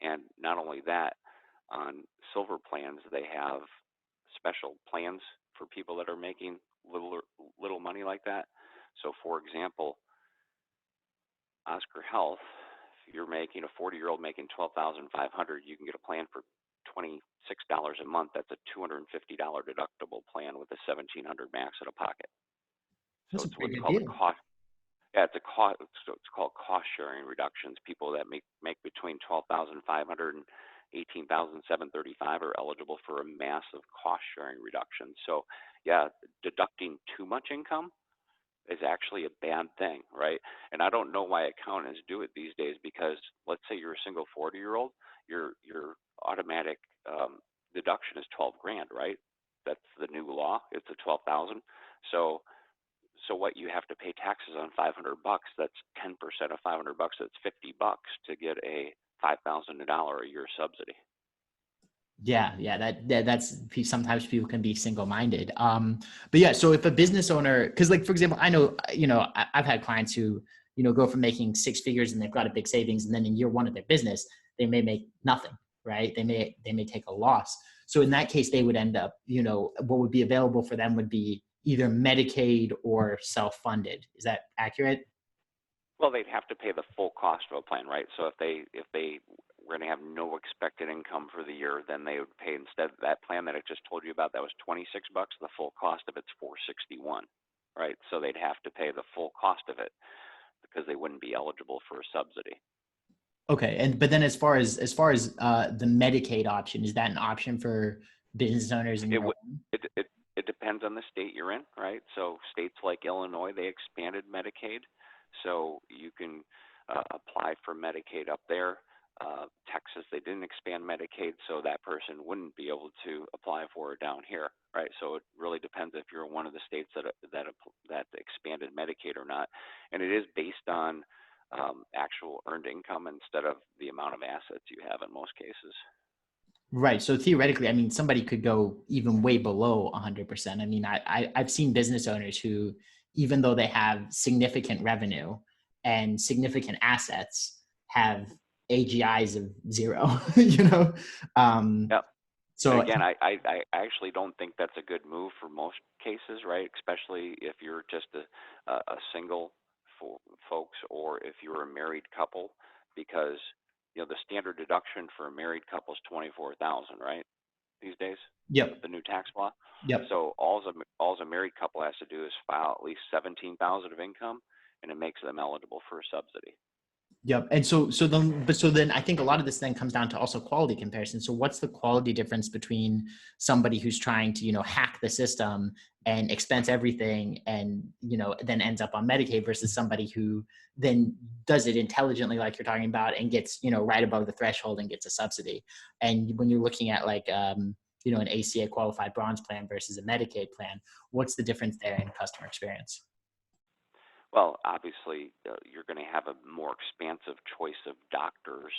And not only that, on silver plans, they have special plans for people that are making little money like that. So for example, Oscar Health, if you're making a 40-year-old making 12,500, you can get a plan for $26 a month. That's a $250 deductible plan with a 1,700 max out of pocket. So That's a it's what's pretty good called a deal. cost. Yeah, it's a cost. So it's called cost sharing reductions. People that make between 12,500 and 18,735 are eligible for a massive cost sharing reduction. So yeah, deducting too much income is actually a bad thing, right? And I don't know why accountants do it these days, because let's say you're a single 40-year-old, your automatic deduction is 12 grand, right? That's the new law. It's a 12,000. So what you have to pay taxes on $500, that's 10% of $500, that's $50 to get a $5,000 a year subsidy. Yeah, that's sometimes people can be single-minded. But yeah, so if a business owner, because like for example, I know I've had clients who go from making six figures and they've got a big savings, and then in year one of their business they may make nothing, right? They may take a loss. So in that case, they would end up, what would be available for them would be either Medicaid or self-funded. Is that accurate? Well, they'd have to pay the full cost of a plan, right? So if they were going to have no expected income for the year, then they would pay, instead of that plan that I just told you about, that was $26. The full cost of it's $461, right? So they'd have to pay the full cost of it, because they wouldn't be eligible for a subsidy. Okay, but then as far as the Medicaid option, is that an option for business owners in It your would it depends on the state you're in, right? So states like Illinois, they expanded Medicaid, so you can apply for Medicaid up there. Texas, they didn't expand Medicaid, so that person wouldn't be able to apply for it down here, right? So it really depends if you're in one of the states that expanded Medicaid or not, and it is based on actual earned income instead of the amount of assets you have in most cases. Right. So theoretically, I mean, somebody could go even way below 100%. I mean, I've seen business owners who, even though they have significant revenue and significant assets, have AGIs of zero. You know, um, Yep. And so again, I actually don't think that's a good move for most cases, right? Especially if you're just a single folks, or if you're a married couple, because the standard deduction for a married couple is 24,000, right? These days yep, with the new tax law. yep. So all a married couple has to do is file at least 17,000 of income, and it makes them eligible for a subsidy. Yep. And so then I think a lot of this then comes down to also quality comparison. So what's the quality difference between somebody who's trying to, hack the system and expense everything and, then ends up on Medicaid versus somebody who then does it intelligently, like you're talking about, and gets, right above the threshold and gets a subsidy. And when you're looking at like, an ACA qualified bronze plan versus a Medicaid plan, what's the difference there in customer experience? Well, obviously, you're going to have a more expansive choice of doctors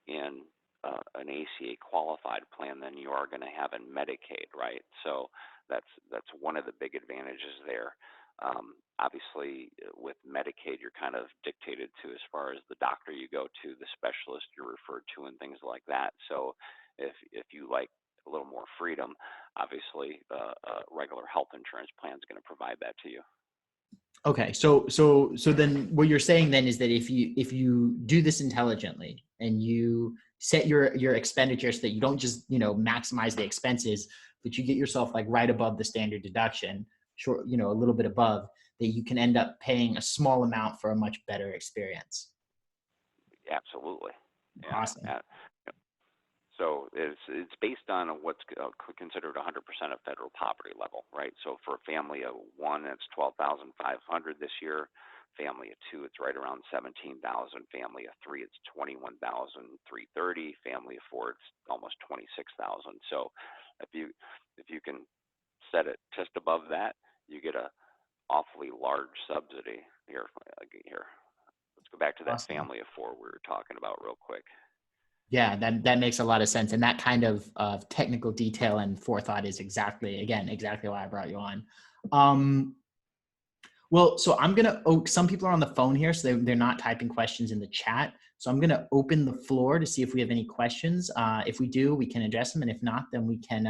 in an ACA qualified plan than you are going to have in Medicaid, right? So that's one of the big advantages there. Obviously, with Medicaid, you're kind of dictated to as far as the doctor you go to, the specialist you're referred to, and things like that. So if you like a little more freedom, obviously, regular health insurance plan is going to provide that to you. Okay, so then what you're saying then is that if you do this intelligently and you set your expenditures so that you don't just maximize the expenses, but you get yourself like right above the standard deduction, short a little bit above, that you can end up paying a small amount for a much better experience. Absolutely. Yeah. Awesome. So it's based on what's considered 100% of federal poverty level, right? So for a family of one, it's $12,500 this year. Family of two, it's right around $17,000. Family of three, it's $21,330. Family of four, it's almost $26,000. So if you can set it just above that, you get a awfully large subsidy. Here, let's go back to that Awesome. family of four we were talking about real quick. Yeah, that makes a lot of sense. And that kind of technical detail and forethought is exactly why I brought you on. Well, so I'm going to, some people are on the phone here, so they're not typing questions in the chat. So I'm going to open the floor to see if we have any questions. If we do, we can address them. And if not, then we can,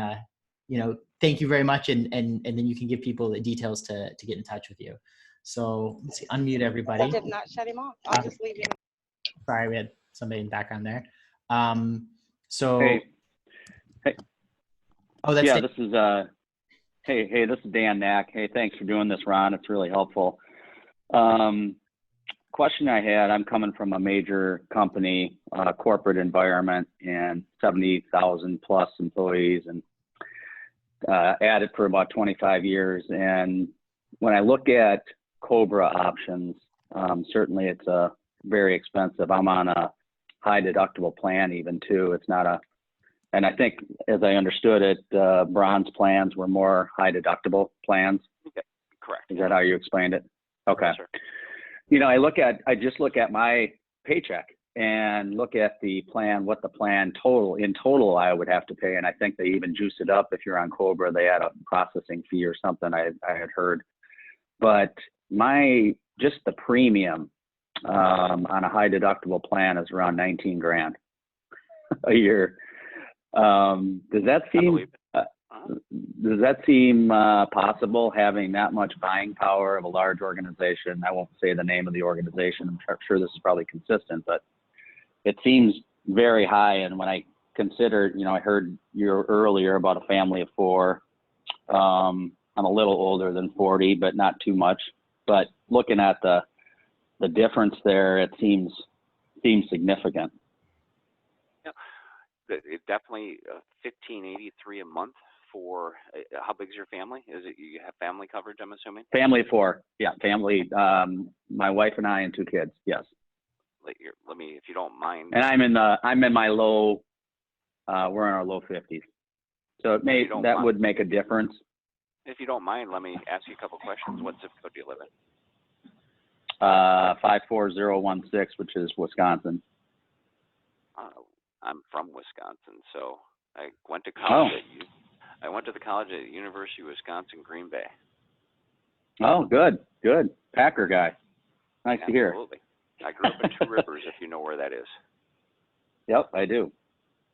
thank you very much. And then you can give people the details to get in touch with you. So let's see, unmute everybody. I did not shut him off. I'll just leave him. Sorry, we had somebody in the background there. So hey. Oh, that's yeah. This is this is Dan Knack. Hey, thanks for doing this, Ron. It's really helpful. Question I had: I'm coming from a major company, corporate environment, and 70,000 plus employees, and at it for about 25 years. And when I look at COBRA options, certainly it's very expensive. I'm on a high deductible plan even too. It's not a, and I think as I understood it, bronze plans were more high deductible plans. Okay. Correct. Is that how you explained it? Okay. Yes, sir. I just look at my paycheck and look at the plan, what the plan in total I would have to pay. And I think they even juice it up if you're on COBRA, they add a processing fee or something I had heard. But just the premium on a high deductible plan is around 19 grand a year. Does that seem possible, having that much buying power of a large organization? I won't say the name of the organization. I'm sure this is probably consistent, but it seems very high. And when I consider, I heard you earlier about a family of four. I'm a little older than 40, but not too much. But looking at the difference there, it seems significant. Yeah, it definitely $1,583 a month for. How big is your family? Is it you have family coverage? I'm assuming. Family of four. Yeah, family. My wife and I and two kids. Yes. Let me, if you don't mind. And I'm in my low. We're in our low 50s, so that would make a difference. If you don't mind, let me ask you a couple questions. What zip code do you live in? 54016, which is Wisconsin. I'm from Wisconsin, so I went to college I went to the college at University of Wisconsin, Green Bay. Oh, good. Packer guy. Nice to hear. Absolutely. I grew up in Two Rivers, if you know where that is. Yep, I do.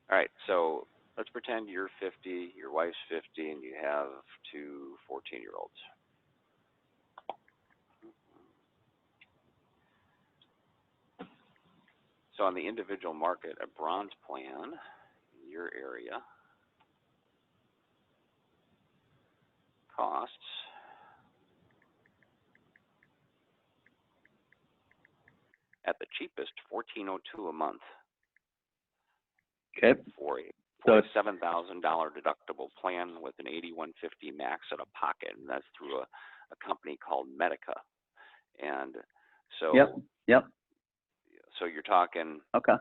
All right, so let's pretend you're 50, your wife's 50, and you have two 14-year-olds. So on the individual market, a bronze plan in your area costs at the cheapest $1,402 a month. Okay. For a $7,000 deductible plan with an $8,150 max out of pocket, and that's through a company called Medica. And so Yep. So you're talking, okay.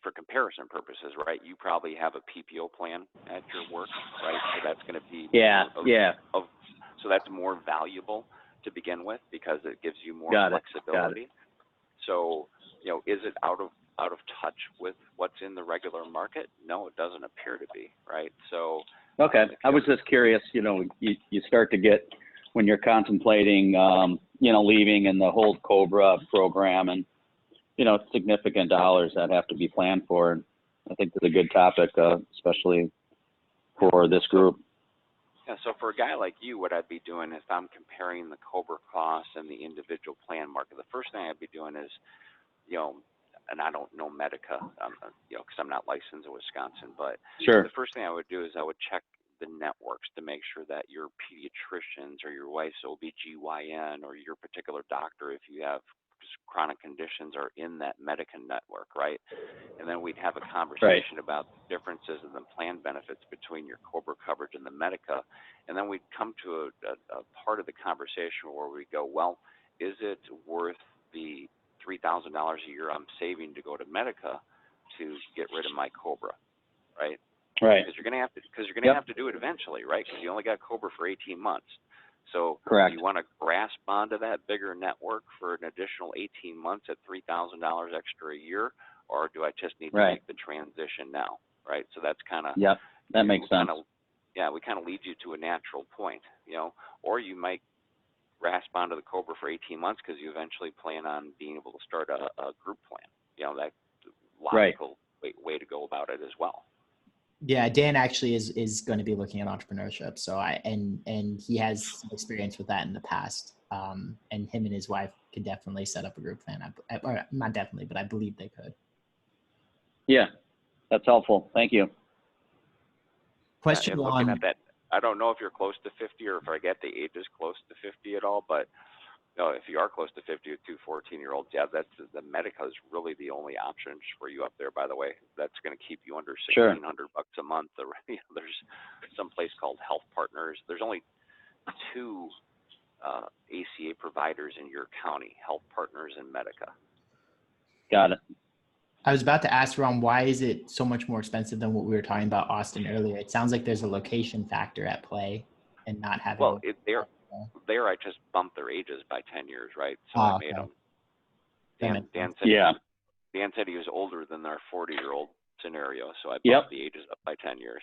For comparison purposes, right? You probably have a PPO plan at your work, right? So that's going to be so that's more valuable to begin with because it gives you more flexibility. Got it. So is it out of touch with what's in the regular market? No, it doesn't appear to be, right? So okay. I was just curious. You start to get when you're contemplating, leaving in the whole COBRA program, and, significant dollars that have to be planned for. And I think that's a good topic, especially for this group. Yeah, so for a guy like you, what I'd be doing is I'm comparing the COBRA costs and the individual plan market. The first thing I'd be doing is, and I don't know Medica, because I'm not licensed in Wisconsin, but Sure. the first thing I would do is I would check the networks to make sure that your pediatricians or your wife's OBGYN or your particular doctor, if you have chronic conditions, are in that Medica network, right? And then we'd have a conversation about the differences in the plan benefits between your COBRA coverage and the Medica. And then we'd come to a part of the conversation where we go, well, is it worth the $3,000 a year I'm saving to go to Medica to get rid of my COBRA, right? Right. Because you're going to have to do it eventually, right? Because you only got COBRA for 18 months. So Correct. do you want to grasp onto that bigger network for an additional 18 months at $3,000 extra a year, or do I just need to make the transition now, right? So that's kind of that makes sense. We kind of lead you to a natural point, or you might grasp onto the COBRA for 18 months because you eventually plan on being able to start a group plan. That's a logical way to go about it as well. Yeah, Dan actually is going to be looking at entrepreneurship. So and he has some experience with that in the past. And him and his wife could definitely set up a group plan. Or not definitely, but I believe they could. Yeah, that's helpful. Thank you. Question looking at that, I don't know if you're close to 50 or if I get the ages close to 50 at all, but if you are close to 50 with two 14-year-olds, that's the Medica is really the only option for you up there, by the way. That's going to keep you under $1,600 a month. There's some place called Health Partners. There's only two ACA providers in your county, Health Partners and Medica. Got it. I was about to ask Ron, why is it so much more expensive than what we were talking about Austin earlier? It sounds like there's a location factor at play and not having. Well, there I just bumped their ages by 10 years, right? So I made them. Dan said he was older than our 40-year-old scenario, so I bumped the ages up by 10 years.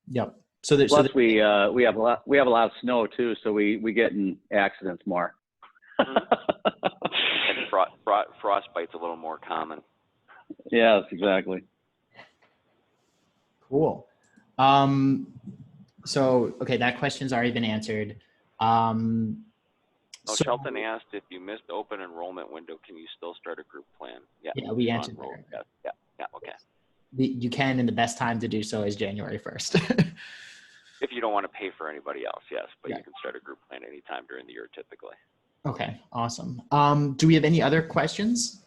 Yep. So plus we have a lot of snow too, so we get in accidents more. And frostbite's a little more common. Yes, exactly. Cool. So okay, that question's already been answered. Shelton asked if you missed open enrollment window, can you still start a group plan? Yeah, we answered that. Yeah, okay. You can, and the best time to do so is January 1st. If you don't want to pay for anybody else, yes, but you can start a group plan anytime during the year typically. Okay, awesome. Do we have any other questions?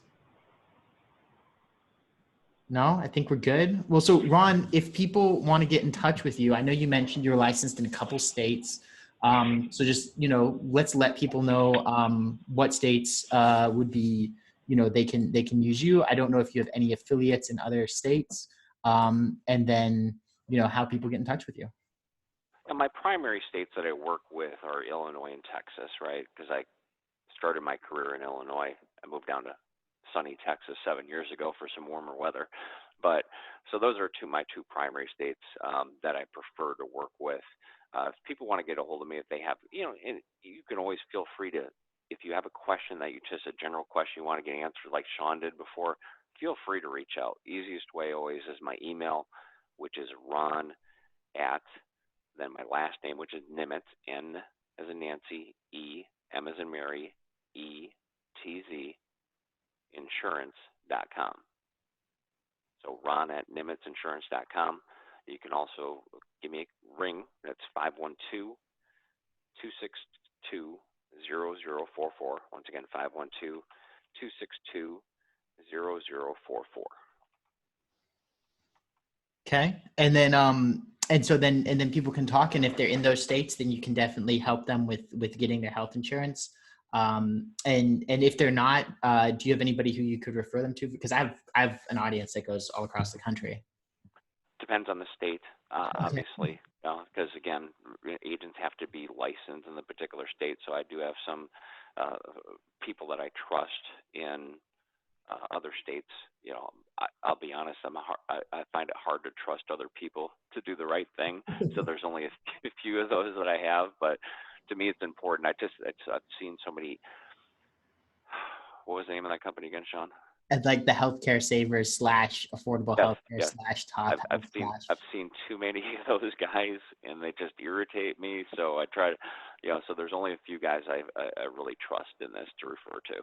No, I think we're good. Well, so Ron, if people want to get in touch with you, I know you mentioned you're licensed in a couple states. So just, let's let people know what states would be, they can use you. I don't know if you have any affiliates in other states, and then, how people get in touch with you. And my primary states that I work with are Illinois and Texas, right? Because I started my career in Illinois. I moved down to sunny Texas 7 years ago for some warmer weather. But so those are my two primary states that I prefer to work with. If people want to get a hold of me, if they have, and you can always feel free to, if you have a question that just a general question you want to get answered like Sean did before, feel free to reach out. Easiest way always is my email, which is Ron at, then my last name, which is Nemetz, N as in Nancy, E, M as in Mary, E, T, Z, insurance.com. So Ron at NemitzInsurance.com. You can also give me a ring. That's 512-262-0044. Once again, 512-262-0044. Okay. And then, and then people can talk, and if they're in those states, then you can definitely help them with getting their health insurance. And if they're not, do you have anybody who you could refer them to? Because I have an audience that goes all across the country. Depends on the state, obviously, because again, agents have to be licensed in the particular state. So I do have some people that I trust in other states. I'll be honest, I find it hard to trust other people to do the right thing. So there's only a few of those that I have, but to me, it's important. I've seen so many. What was the name of that company again, Sean? And like the healthcare savers / affordable Yes, healthcare yes. / top I've health / I've seen too many of those guys, and they just irritate me. So I try to, so there's only a few guys I really trust in this to refer to.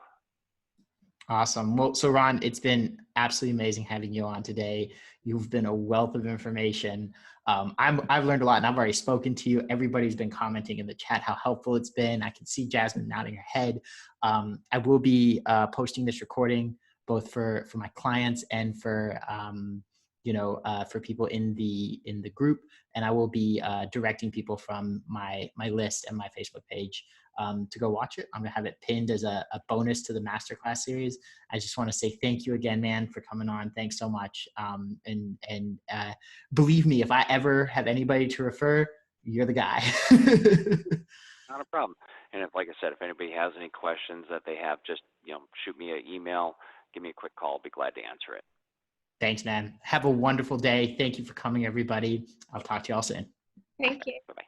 Awesome. Well, so Ron, it's been absolutely amazing having you on today. You've been a wealth of information. I've learned a lot, and I've already spoken to you. Everybody's been commenting in the chat how helpful it's been. I can see Jasmine nodding her head. I will be posting this recording both for my clients and for for people in the group, and I will be directing people from my list and my Facebook page to go watch it. I'm gonna have it pinned as a bonus to the masterclass series. I just want to say thank you again, man, for coming on. Thanks so much. And believe me, if I ever have anybody to refer, you're the guy. Not a problem. And like I said, if anybody has any questions that they have, just shoot me an email, give me a quick call. I'll be glad to answer it. Thanks, man. Have a wonderful day. Thank you for coming, everybody. I'll talk to you all soon. Thank you. Bye-bye.